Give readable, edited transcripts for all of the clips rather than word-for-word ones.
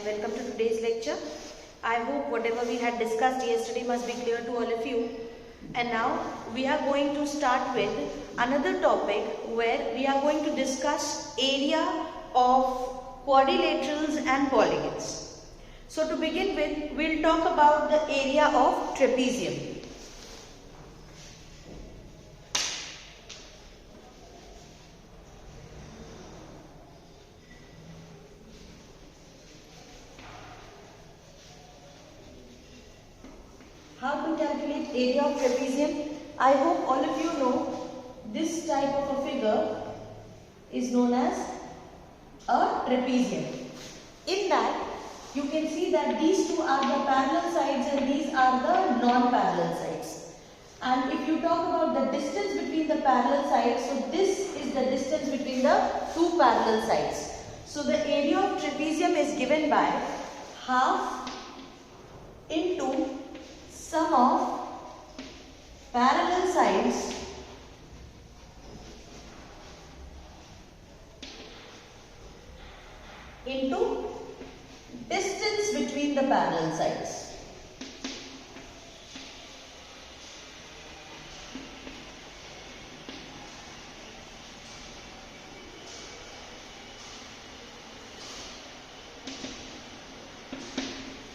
welcome to today's lecture. I hope whatever we had discussed yesterday must be clear to all of you. And now we are going to start with another topic where we are going to discuss area of quadrilaterals and polygons. So to begin with, we'll talk about the area of trapezium. How to calculate area of trapezium? I hope all of you know this type of a figure is known as a trapezium. In that, you can see that these two are the parallel sides and these are the non-parallel sides. And if you talk about the distance between the parallel sides, so this is the distance between the two parallel sides. So the area of trapezium is given by half into sum of parallel sides into distance between the parallel sides.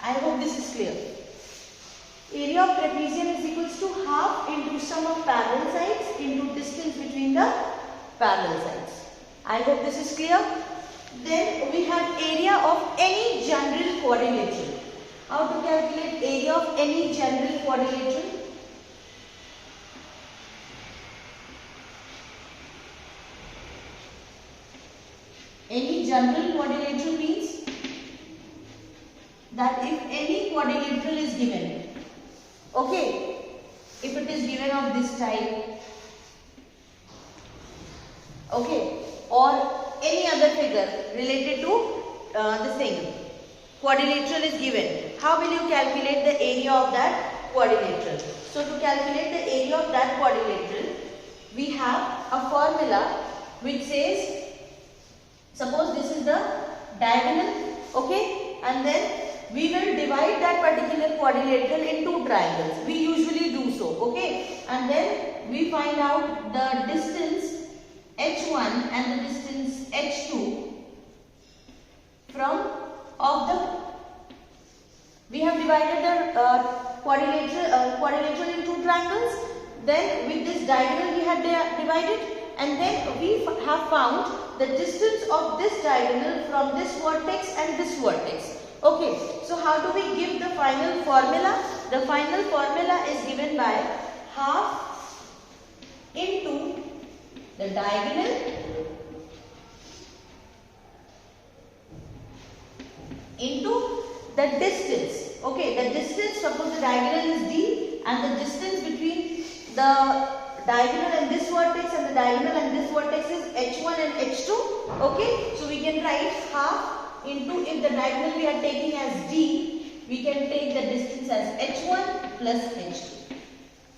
I hope this is clear. Area of trapezium is equals to half into sum of parallel sides into distance between the parallel sides. I hope this is clear. Then we have area of any general quadrilateral. How to calculate area of any general quadrilateral? Any general quadrilateral means that if any quadrilateral is given, okay, if it is given of this type, okay, or any other figure related to this thing, quadrilateral is given, how will you calculate the area of that quadrilateral? So to calculate the area of that quadrilateral, we have a formula which says, suppose this is the diagonal, okay, and then we will divide that particular quadrilateral into triangles. We usually do so, okay, and then we find out the distance h1 and the distance h2 from of the, we have divided the quadrilateral into triangles, then with this diagonal we have divided, and then we have found the distance of this diagonal from this vertex and this vertex. Okay, so how do we give the final formula? The final formula is given by half into the diagonal into the distance. Okay, the distance, suppose the diagonal is D and the distance between the diagonal and this vertex and the diagonal and this vertex is H1 and H2. Okay, so we can write half into, if the diagonal we are taking as D, we can take the distance as H1 plus H2.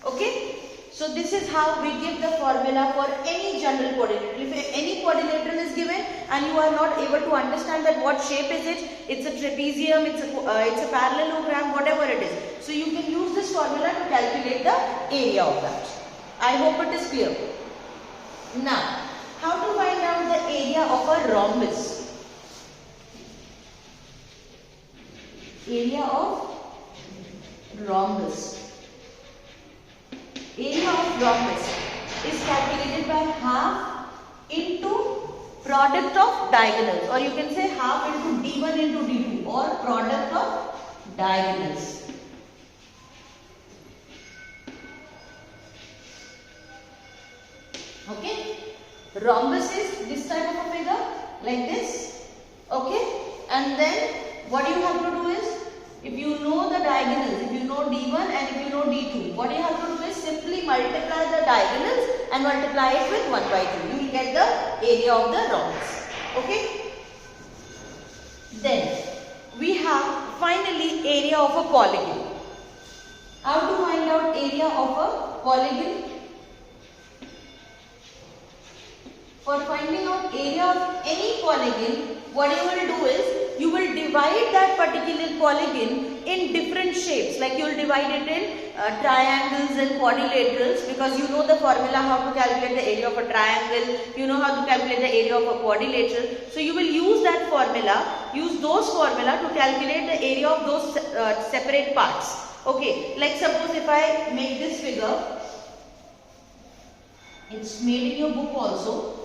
Okay, so this is how we give the formula for any general quadrilateral. If any quadrilateral is given and you are not able to understand that what shape is it, it's a trapezium, it's a parallelogram, whatever it is. So you can use this formula to calculate the area of that. I hope it is clear. Now, how to find out the area of a rhombus? Area of rhombus. Area of rhombus is calculated by half into product of diagonals, or you can say half into D1 into D2, or product of diagonals. Okay, rhombus is this type of a figure like this. Okay, and then what you have to do is, if you know the diagonals, if you know D1 and if you know D2, what you have to do is simply multiply the diagonals and multiply it with 1 by 2. You will get the area of the rhombus. Okay. Then we have finally area of a polygon. How to find out area of a polygon? For finding out area of any polygon, what you will do is, you will divide that particular polygon in different shapes. Like you will divide it in triangles and quadrilaterals, because you know the formula how to calculate the area of a triangle, you know how to calculate the area of a quadrilateral. So you will use that formula, use those formula to calculate the area of those separate parts. Okay, like suppose if I make this figure, it's made in your book also.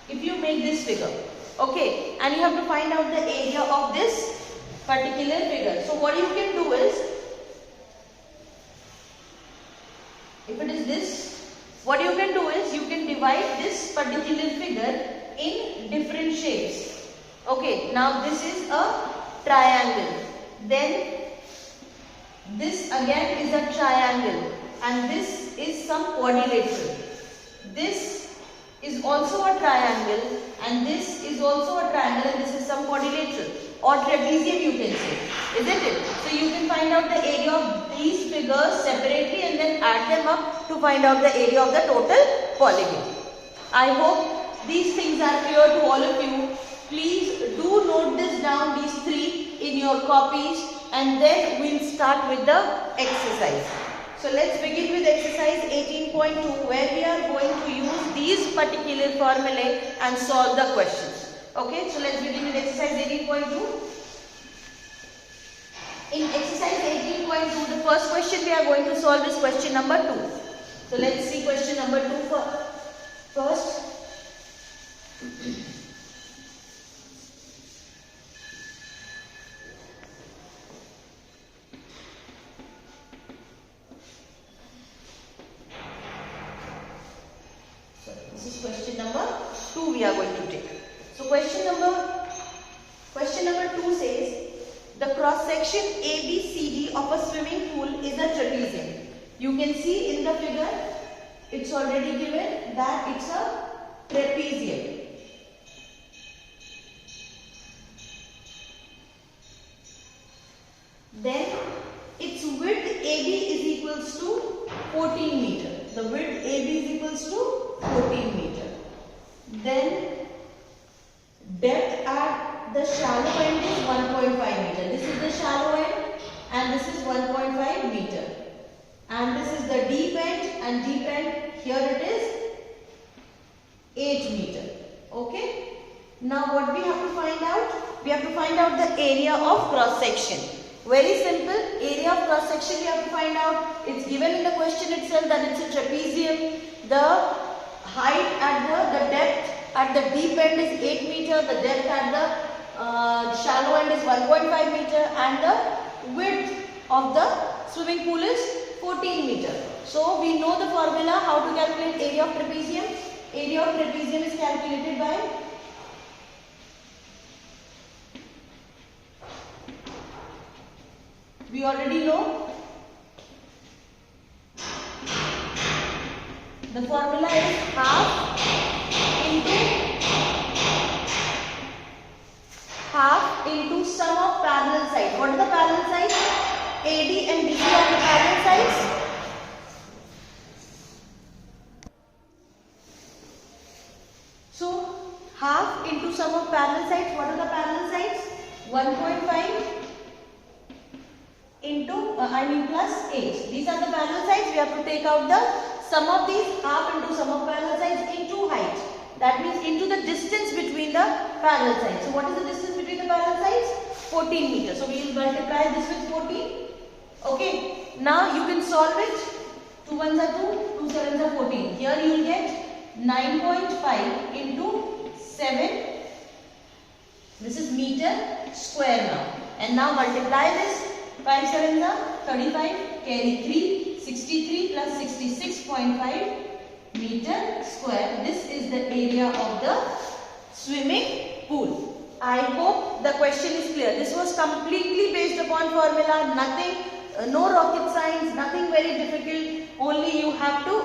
If you make this figure, okay, and you have to find out the area of this particular figure. So what you can do is, if it is this, what you can do is you can divide this particular figure in different shapes. Okay, now this is a triangle. Then this again is a triangle, and this is some quadrilateral. This is also a triangle, and this is also a triangle, and this is some quadrilateral or trapezium, you can say, isn't it? So you can find out the area of these figures separately and then add them up to find out the area of the total polygon. I hope these things are clear to all of you. Please do note this down, these three, in your copies, and then we'll start with the exercise. So let's begin with exercise 18.2, where we are going to use these particular formulae and solve the questions. Okay, so let's begin with exercise 18.2. In exercise 18.2, the first question we are going to solve is question number 2. So let's see question number 2 first. This is question number 2 we are going to take. So question number 2 says, the cross section ABCD of a swimming pool is a trapezium. You can see in the figure, it's already given that it's a trapezium. Then its width AB is equals to 14 meter. The width AB is equals to 14 meter. Then depth at the shallow end is 1.5 meter. This is the shallow end and this is 1.5 meter. And this is the deep end, and deep end here it is 8 meter. Okay. Now what we have to find out? We have to find out the area of cross section. Very simple. Area of cross section we have to find out. It's given in the question itself that it's a trapezium. The height at the depth at the deep end is 8 meter. The depth at the shallow end is 1.5 meter, and the width of the swimming pool is 14 meter. So we know the formula how to calculate area of trapezium. Area of trapezium is calculated by we already know. The formula is half into sum of parallel sides. What are the parallel sides? AD and BC are the parallel sides. So half into sum of parallel sides. What are the parallel sides? 1.5 into plus 8. These are the parallel sides. We have to take out the sum of these, half into sum of parallel sides into height. That means into the distance between the parallel sides. So what is the distance between the parallel sides? 14 meters. So we will multiply this with 14. Okay. Now you can solve it. 2 ones are 2, 2 sevens are 14. Here you will get 9.5 into 7. This is meter square now. And now multiply this. 5 sevens are 35. Carry 3. 63 plus 66.5 meter square. This is the area of the swimming pool. I hope the question is clear. This was completely based upon formula, nothing, no rocket science, nothing very difficult. Only you have to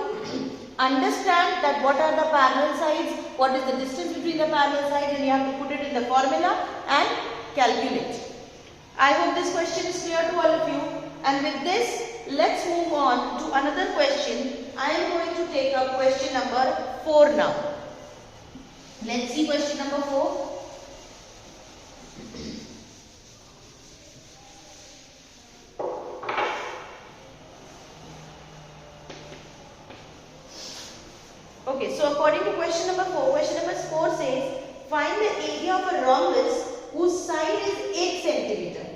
understand that what are the parallel sides, what is the distance between the parallel sides, and you have to put it in the formula and calculate. I hope this question is clear to all of you. And with this, let's move on to another question. I am going to take up question number 4 now. Let's see question number 4. Okay, so according to question number 4 says find the area of a rhombus whose side is 8 centimeter.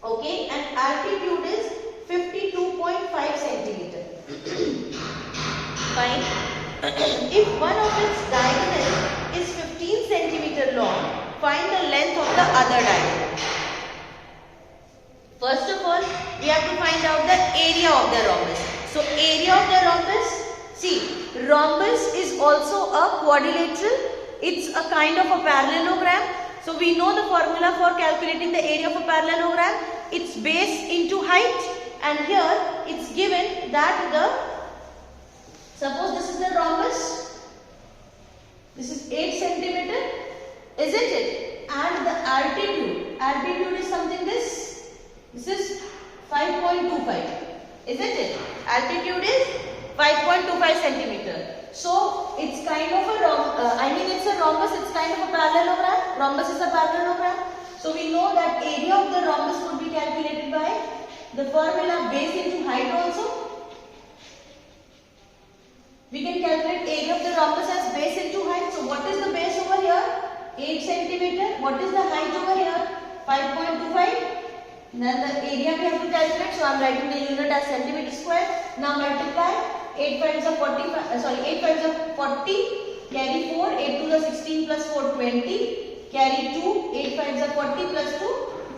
Okay, and altitude is 52.5 centimeter. Fine. If one of its diagonal is 15 centimeter long, find the length of the other diagonal. First of all, we have to find out the area of the rhombus. So area of the rhombus, see, rhombus is also a quadrilateral. It's a kind of a parallelogram. So we know the formula for calculating the area of a parallelogram. It's base into height, and here it's given that suppose this is the rhombus. This is 8 centimeter, isn't it? And the altitude is something this. This is 5.25, isn't it? Altitude is 5.25 centimeter. So it's kind of a it's a rhombus. It's kind of a parallelogram. Rhombus is a parallelogram. So we know that area of the rhombus would be calculated by the formula base into height also. We can calculate area of the rhombus as base into height. So what is the base over here? 8 centimeter. What is the height over here? 5.25. Then the area we have to calculate. So I am writing the unit as centimeter square. Now multiply. 8 5s are 40. 8 5s are 40. Carry 4. 8 2s are 16 plus 4 20. Carry 2. 8 5s are 40 plus 2.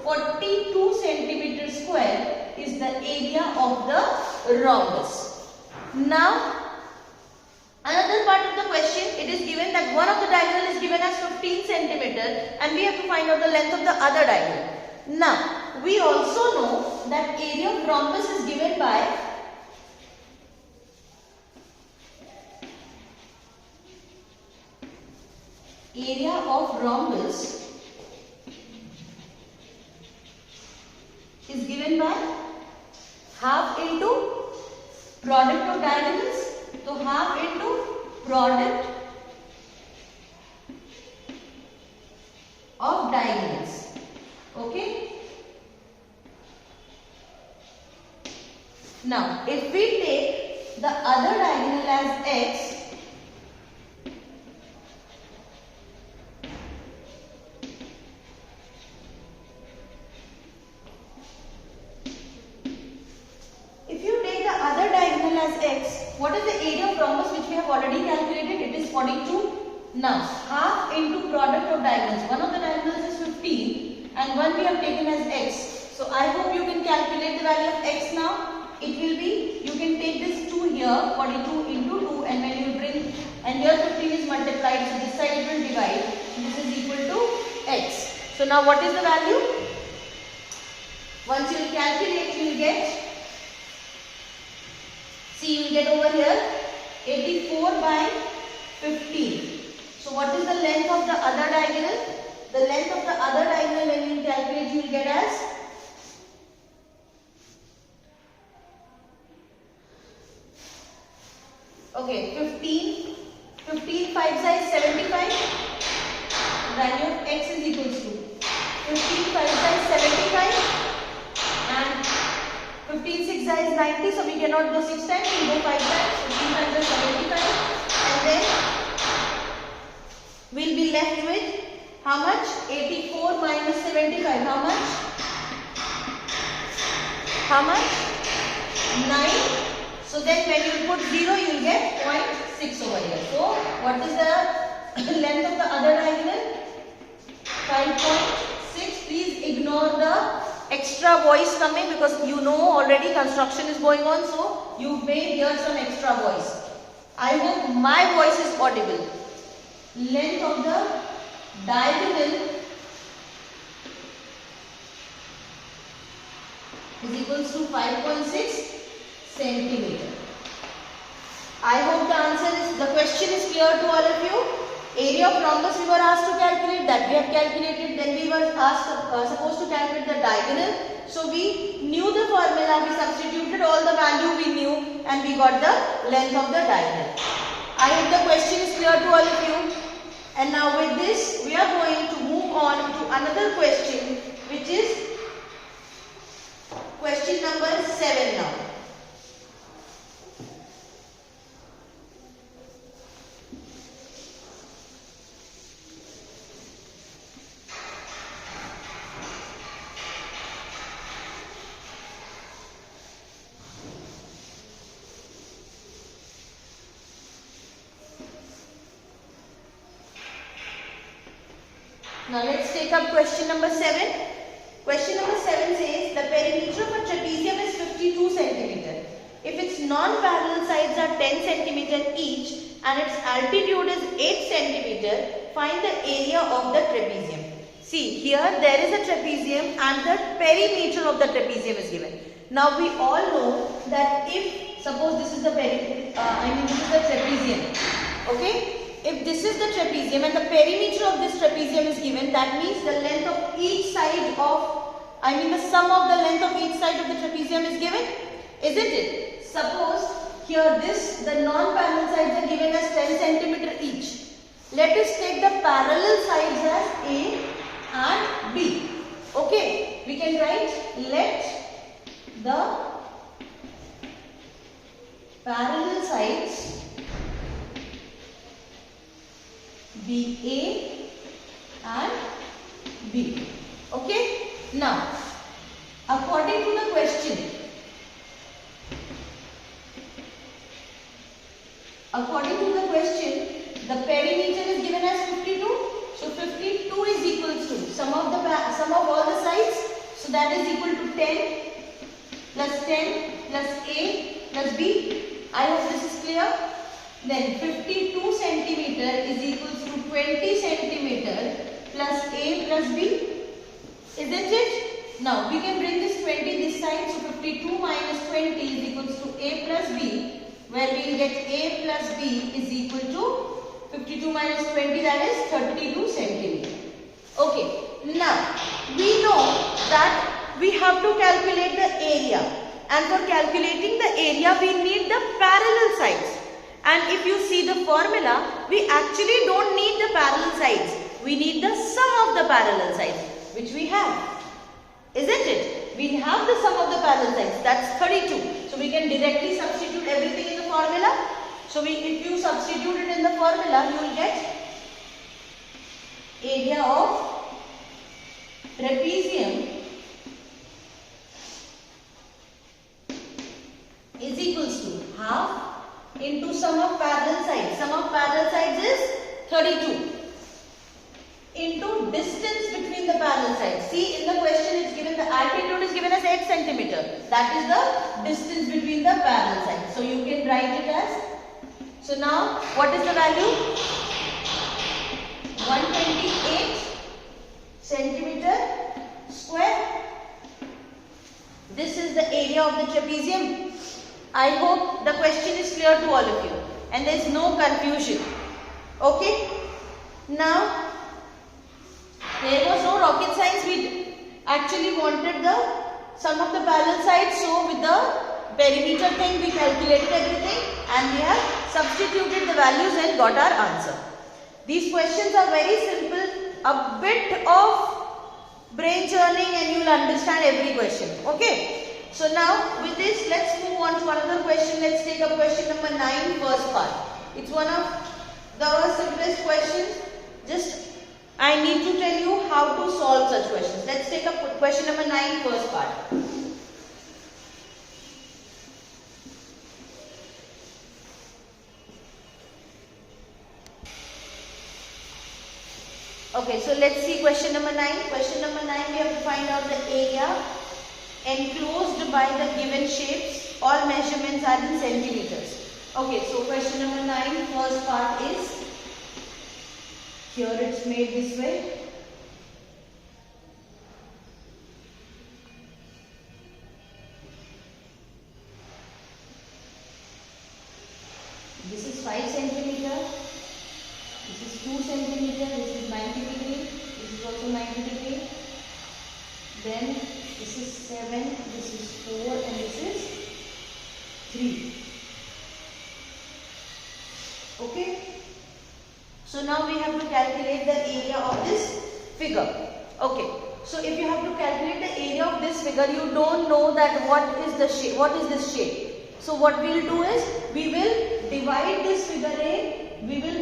42 centimeter square is the area of the rhombus. Now another part of the question, it is given that one of the diagonal is given as 15 centimeter and we have to find out the length of the other diagonal. Now we also know that area of rhombus is given by half into product of diagonals. So half into product of diagonals. Okay. Now if we take the other diagonal as x, what is the area of rhombus which we have already calculated? It is 42. Now half into product of diagonals. One of the diagonals is 15 and one we have taken as x. So I hope you can calculate the value of x now. It will be, you can take this 2 here, 42 into 2, and when you bring, and here 15 is multiplied, so this side it will divide. This is equal to x. So now what is the value? Once you will calculate, you will get, see, you will get over here 84 by 15. So what is the length of the other diagonal? The length of the other diagonal when you calculate, you will get as okay, 15 5 is 75. Value of x is equals to 15 5 is 75 and 15 6 is 90. So we cannot go 6 times, we go 5 times. 15 5 is 75 and then we will be left with how much? 84 minus 75. How much? How much? 9. So then when you put 0, you will get 0.6 over here. So what is the length of the other diagonal? 5.6. Please ignore the extra voice coming because you know already construction is going on. So you may hear some extra voice. I hope my voice is audible. Length of the diagonal is equals to 5.6 centimeter. I hope the question is clear to all of you. Area of rhombus we were asked to calculate, that we have calculated. Then we were asked supposed to calculate the diagonal. So we knew the formula, we substituted all the value we knew and we got the length of the diagonal. I hope the question is clear to all of you. And now with this, we are going to move on to another question, which is question number 7 now. Now let's take up question number 7. Question number 7 says the perimeter of a trapezium is 52 centimeter. If its non-parallel sides are 10 centimeter each and its altitude is 8 centimeter, find the area of the trapezium. See, here there is a trapezium and the perimeter of the trapezium is given. Now we all know that if suppose this is the this is the trapezium. Okay? If this is the trapezium and the perimeter of this trapezium is given, that means the length of each side of, the sum of the length of each side of the trapezium is given, isn't it? Suppose here the non-parallel sides are given as 10 centimeter each. Let us take the parallel sides as A and B. Okay, we can write let the parallel sides be A and B. Okay. Now, according to the question, the perimeter is given as 52. So 52 is equals to sum of all the sides. So that is equal to 10 plus A plus B. I hope this is clear. Then 52 centimeter is equals to 20 centimeter plus A plus B. Isn't it? Now we can bring this 20 this side. So 52 minus 20 is equals to A plus B, where we will get A plus B is equal to 52 minus 20, that is 32 centimeter. Okay. Now we know that we have to calculate the area, and for calculating the area we need the parallel sides. And if you see the formula, we actually don't need the parallel sides. We need the sum of the parallel sides, which we have. Isn't it? We have the sum of the parallel sides. That's 32. So we can directly substitute everything in the formula. So if you substitute it in the formula, you will get area of trapezium is equals to half into sum of parallel sides. Sum of parallel sides is 32 into distance between the parallel sides. See, in the question it's given the altitude is given as 8 centimeter. That is the distance between the parallel sides. So you can write it as, so now what is the value? 128 centimeter square. This is the area of the trapezium. I hope the question is clear to all of you and there is no confusion. Okay. Now, there was no rocket science. We actually wanted the sum of the parallel sides. So, with the perimeter thing, we calculated everything and we have substituted the values and got our answer. These questions are very simple. A bit of brain churning and you will understand every question. Okay. So now with this, let's move on to another question. Let's take up question number 9, first part. It's one of the simplest questions. Just I need to tell you how to solve such questions. Let's take up question number 9, first part. Okay, so let's see question number 9. Question number 9, we have to find out the area enclosed by the given shapes. All measurements are in centimeters. Okay, so question number 9, first part is, here it's made this way. This is 5 centimeter. This is 2 centimeter. This is 90 degree. This is also 90 degree. Then this is 7, this is 4 and this is 3. Okay. So now we have to calculate the area of this figure. Okay. So if you have to calculate the area of this figure, you don't know that what is the shape, what is this shape. So what we will do is, we will divide this figure in, we will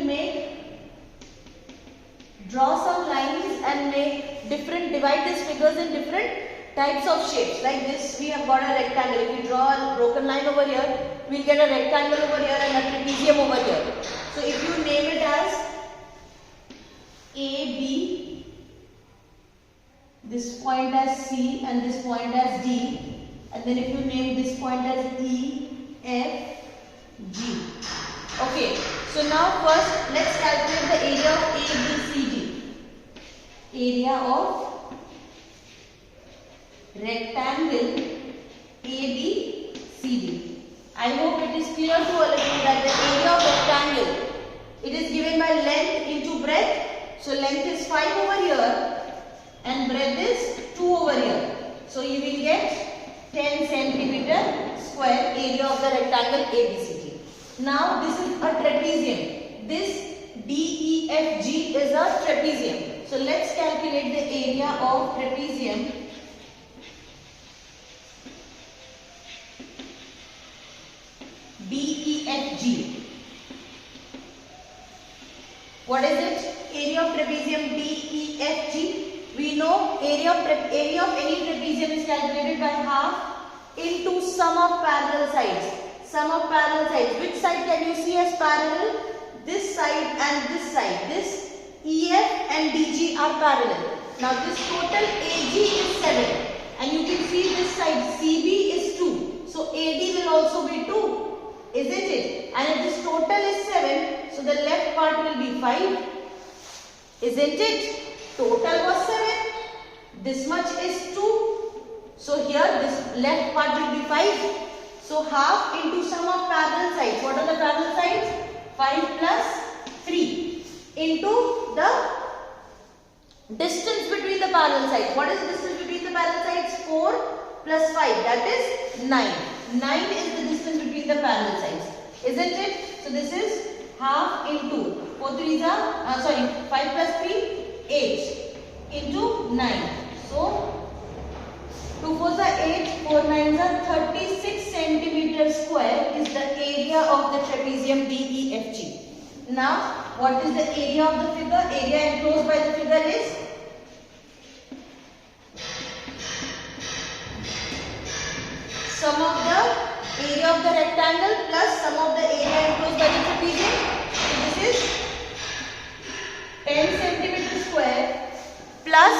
draw some lines and divide these figures in different types of shapes. Like this, we have got a rectangle. If we draw a broken line over here, we'll get a rectangle over here and a trapezium over here. So if you name it as A, B, this point as C and this point as D, and then if you name this point as E, F, G. Okay, so now first let's calculate the area of ABCD. Area of rectangle ABCD. I hope it is clear to all of you that the area of rectangle, it is given by length into breadth. So length is 5 over here and breadth is 2 over here. So you will get 10 centimeter square area of the rectangle ABCD. Now this is a trapezium. This DEFG is a trapezium. So let's calculate the area of trapezium. DEFG. What is it? Area of trapezium DEFG. We know area of any trapezium is calculated by half into sum of parallel sides. Sum of parallel sides. Which side can you see as parallel? This side and this side. This EF and DG are parallel. Now this total AG is 7. And you can see this side CB is 2. So AD will also be 2. Isn't it? And if this total is 7, so the left part will be 5. Isn't it? Total was 7. This much is 2. So here this left part will be 5. So half into sum of parallel sides. What are the parallel sides? 5 plus 3 into the distance between the parallel sides. What is the distance between the parallel sides? 4 plus 5. That is 9. 9 is the distance between the parallel sides. Isn't it? So this is half into 5 plus 3, 8 into 9. So 2 4s are 8, 4 9s are 36 centimeter square is the area of the trapezium DEFG. Now what is the area of the figure? Area enclosed by the figure is sum of the area of the rectangle plus sum of the area enclosed by the trapezium. So this is 10 centimeter square plus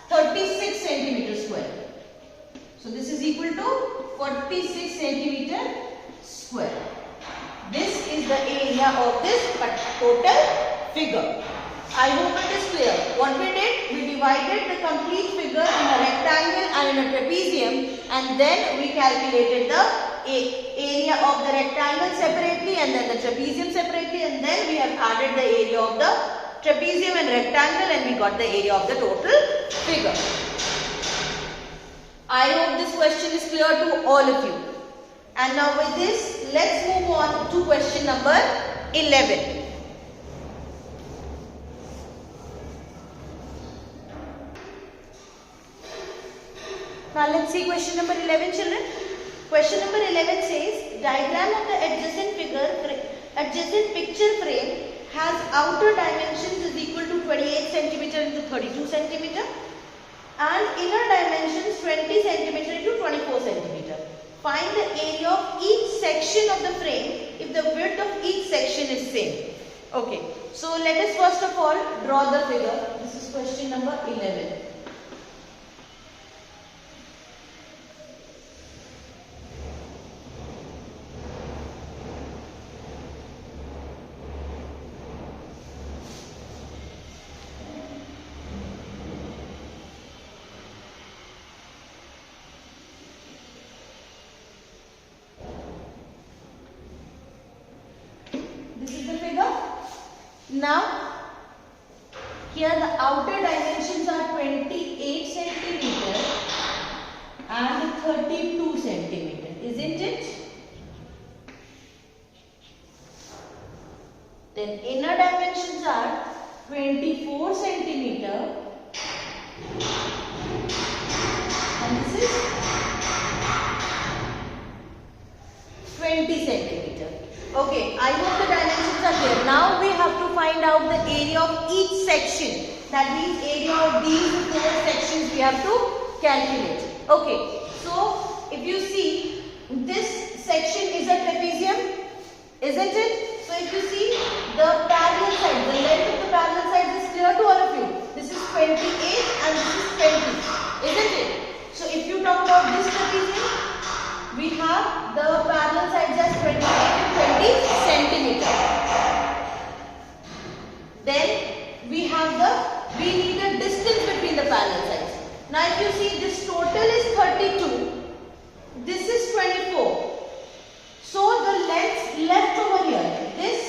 36 centimeter square. So this is equal to 46 centimeter square. This is the area of this total figure. I hope it is clear. What we did, we divided the complete figure in a rectangle and in a trapezium, and then we calculated the area of the rectangle separately and then the trapezium separately, and then we have added the area of the trapezium and rectangle, and we got the area of the total figure. I hope this question is clear to all of you. And now with this, let's move on to question number 11. Now let's see question number 11, children. Question number 11 says, diagram of the adjacent picture frame has outer dimensions is equal to 28 centimeter into 32 centimeter and inner dimensions 20 centimeter into 24 centimeter. Find the area of each section of the frame if the width of each section is same. Okay, so let us first of all draw the figure. This is question number 11. Now, here the outer dimensions are 28 centimeter and 32 centimeter, isn't it? Then inner dimensions are 24 centimeter and this is 20 centimeter. Okay, I hope the dimensions are clear. Now we have to find out the area of each section. That means area of these 4 sections we have to calculate. Okay, so if you see, this section is a trapezium, isn't it? So if you see the parallel side, the length of the parallel side is clear to all of you. This is 28 and this is 20, isn't it? So if you talk about this trapezium, we have the parallel sides as 28 and 20 centimeter. Then we need the distance between the parallel sides. Now if you see, this total is 32, this is 24. So the length left over here, this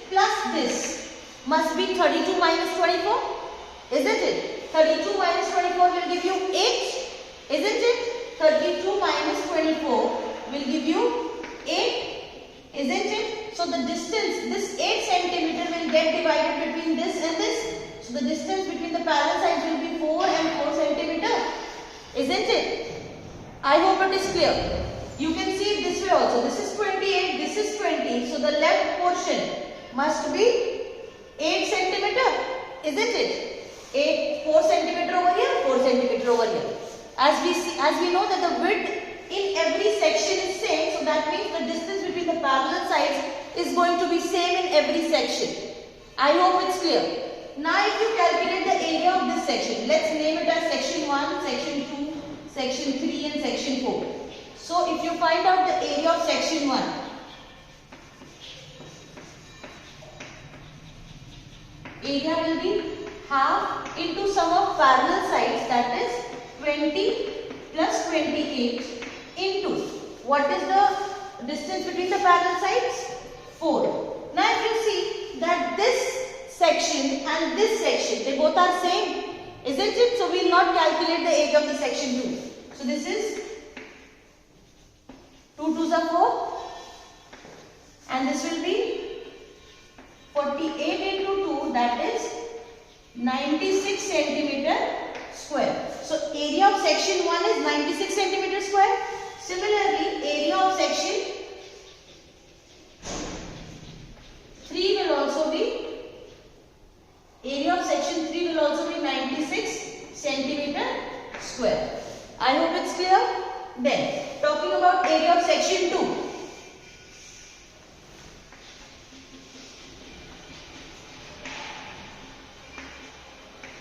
plus this must be 32 minus 24, isn't it? 32 minus 24 will give you 8, isn't it? 32 minus 24 will give you 8, isn't it? So the distance, this 8 centimeter will get divided between this and this. So the distance between the parallel sides will be 4 and 4 centimeter, isn't it? I hope it is clear. You can see it this way also. This is 28, this is 20. So the left portion must be 8 centimeter, isn't it? 4 centimeter over here, 4 centimeter over here. As we know that the width in every section is same, so that means the distance between the parallel sides is going to be same in every section. I hope it's clear. Now if you calculate the area of this section, let's name it as section 1, section 2, section 3 and section 4. So if you find out the area of section 1, area will be half into sum of parallel sides, that is 20 plus 28 into, what is the distance between the parallel sides? 4. Now if you see that this section and this section, they both are same, isn't it? So we will not calculate the area of the section 2. So this is 2 2s are 4 and this will be 48 into 2, that is 96 centimeter square. So area of section 1 is 96 centimeter square. Similarly, area of section 3 will also be 96 centimeter square. I hope it's clear. Then, talking about area of section 2.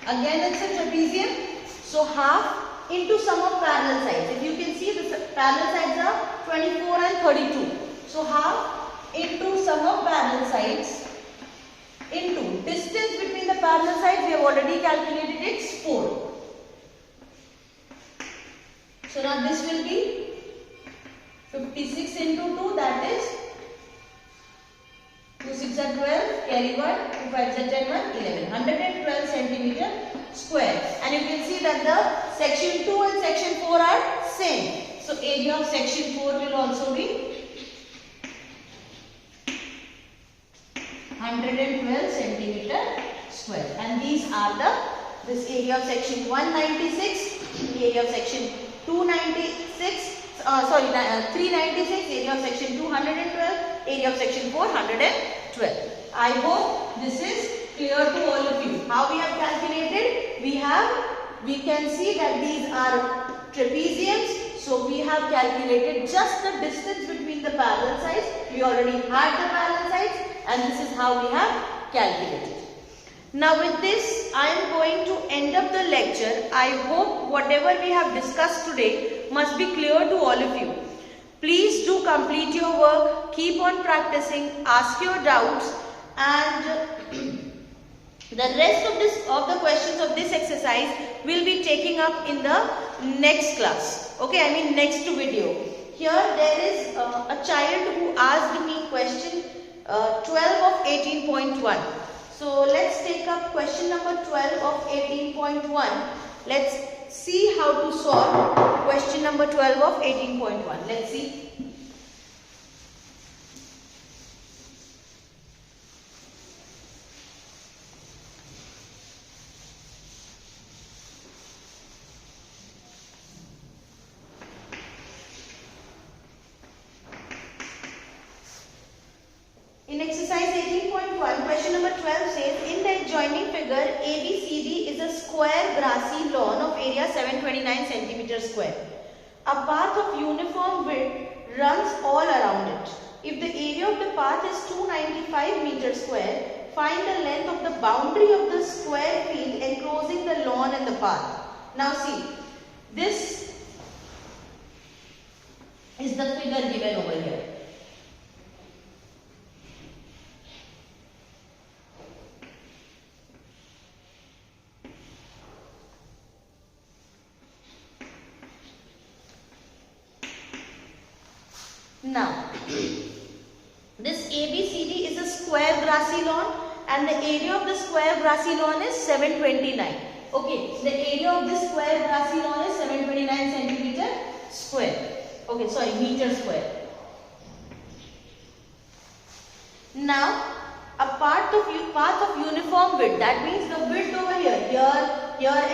Again, it's a trapezium. So, half into sum of parallel sides. If you can see, the parallel sides are 24 and 32. So, half into sum of parallel sides into distance between the parallel sides. We have already calculated, it's 4. So now this will be 56 into 2, that is 2 6 are 12, carry 1, 2 5 are 10, 1, 11. 112 centimeter square. And you can see that the section 2 and section 4 are same. So area of section 4 will also be 112 centimeter square. And these are this area of section 196, area of section 396, area of section 212, area of section 412. I hope this is clear to all of you. How we have calculated? We can see that these are trapeziums. So we have calculated just the distance between the parallel sides. We already had the parallel sides and this is how we have calculated. Now with this, I am going to end up the lecture. I hope whatever we have discussed today must be clear to all of you. Please do complete your work, keep on practicing, ask your doubts, and the rest of the questions of this exercise will be taking up in the next class. Okay, I mean next video. Here there is a child who asked me question 12 of 18.1. So let's take up question number 12 of 18.1. Let's see how to solve question number 12 of 18.1. Let's see. In exercise 18.1, question number 12 says, in the adjoining figure, ABCD is a square grassy lawn of area 729 centimeter square. A path of uniform width runs all around it. If the area of the path is 295 meters square, find the length of the boundary of the square field enclosing the lawn and the path. Now see, this is the figure given over here. Now, this ABCD is a square grassy lawn and the area of the square grassy lawn is 729. Okay, the area of this square grassy lawn is 729 centimeter square. Okay, sorry, meter square. Now, a path of uniform width, that means the width over here,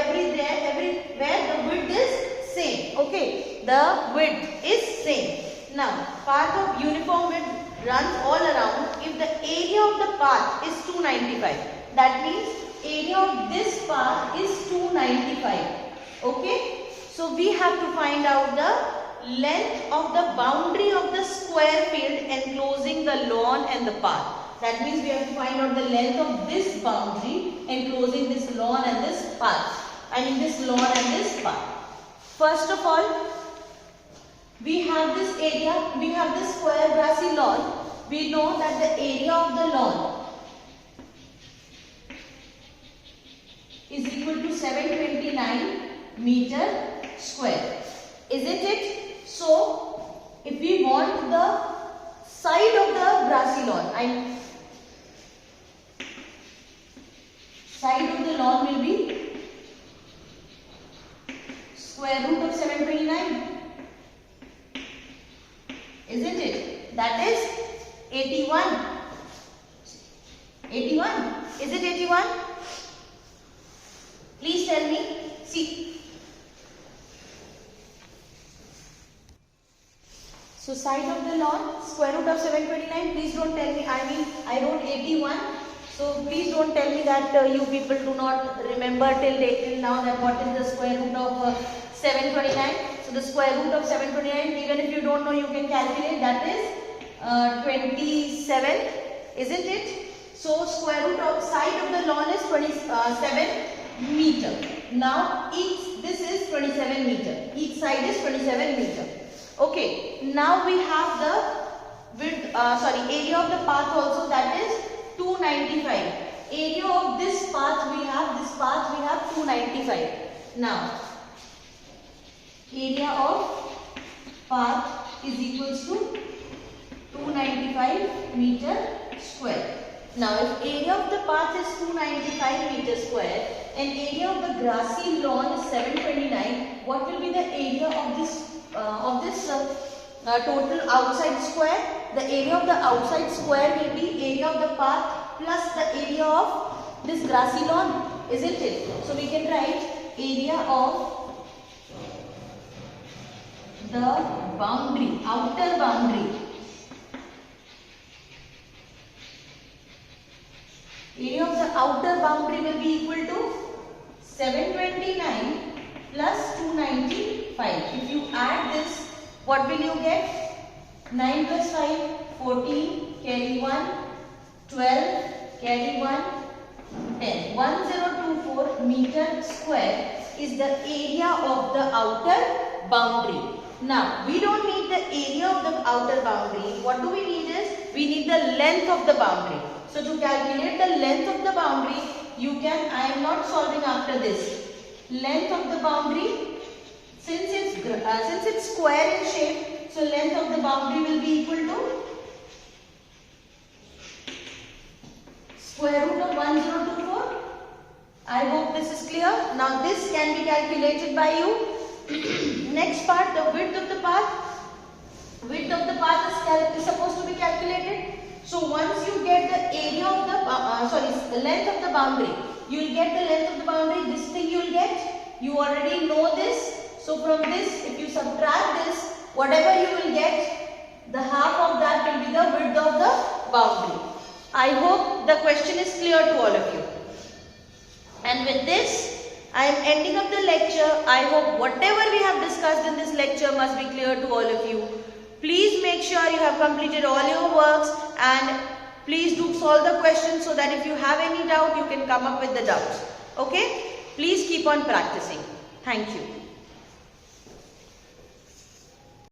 everywhere the width is same. Okay, the width is same. Now, path of uniform width runs all around. If the area of the path is 295, that means area of this path is 295. Okay, so we have to find out the length of the boundary of the square field enclosing the lawn and the path. That means we have to find out the length of this boundary enclosing this lawn and this path. I mean this lawn and this path. First of all, we have this area, we have this square grassy lawn. We know that the area of the lawn is equal to 729 meter square. Isn't it? So, if we want the side of the grassy lawn, side of the lawn will be square root of 729. Isn't it? That is 81. 81. Is it 81? Please tell me. See. So side of the lawn, square root of 729. Please don't tell me. I wrote 81. So please don't tell me that you people do not remember till now that what is the square root of 729. So the square root of 729, even if you don't know, you can calculate. That is 27, isn't it? So square root of side of the lawn is 27 meter. Now this is 27 meter. Each side is 27 meter. Okay. Now we have the width, area of the path also, that is 295. Area of this path we have 295. Now area of path is equals to 295 meter square. Now if area of the path is 295 meter square and area of the grassy lawn is 729, what will be the area of this total outside square? The area of the outside square will be area of the path plus the area of this grassy lawn, isn't it? So we can write area of the boundary, outer boundary. Area of the outer boundary will be equal to 729 plus 295. If you add this, what will you get? 9 plus 5, 14, carry 1, 12, carry 1, 10. 1024 meter square is the area of the outer boundary. Now, we don't need the area of the outer boundary. What do we need is, we need the length of the boundary. So, to calculate the length of the boundary, you can, I am not solving after this. Length of the boundary, since it's square in shape, so length of the boundary will be equal to square root of 1024. I hope this is clear. Now, this can be calculated by you. Next part, the width of the path. Width of the path is supposed to be calculated. So once you get the area of the length of the boundary, you will get the length of the boundary. This thing you will get. You already know this. So from this, if you subtract this, whatever you will get, the half of that will be the width of the boundary. I hope the question is clear to all of you. And with this, I am ending up the lecture. I hope whatever we have discussed in this lecture must be clear to all of you. Please make sure you have completed all your works and please do solve the questions so that if you have any doubt, you can come up with the doubts. Okay? Please keep on practicing. Thank you.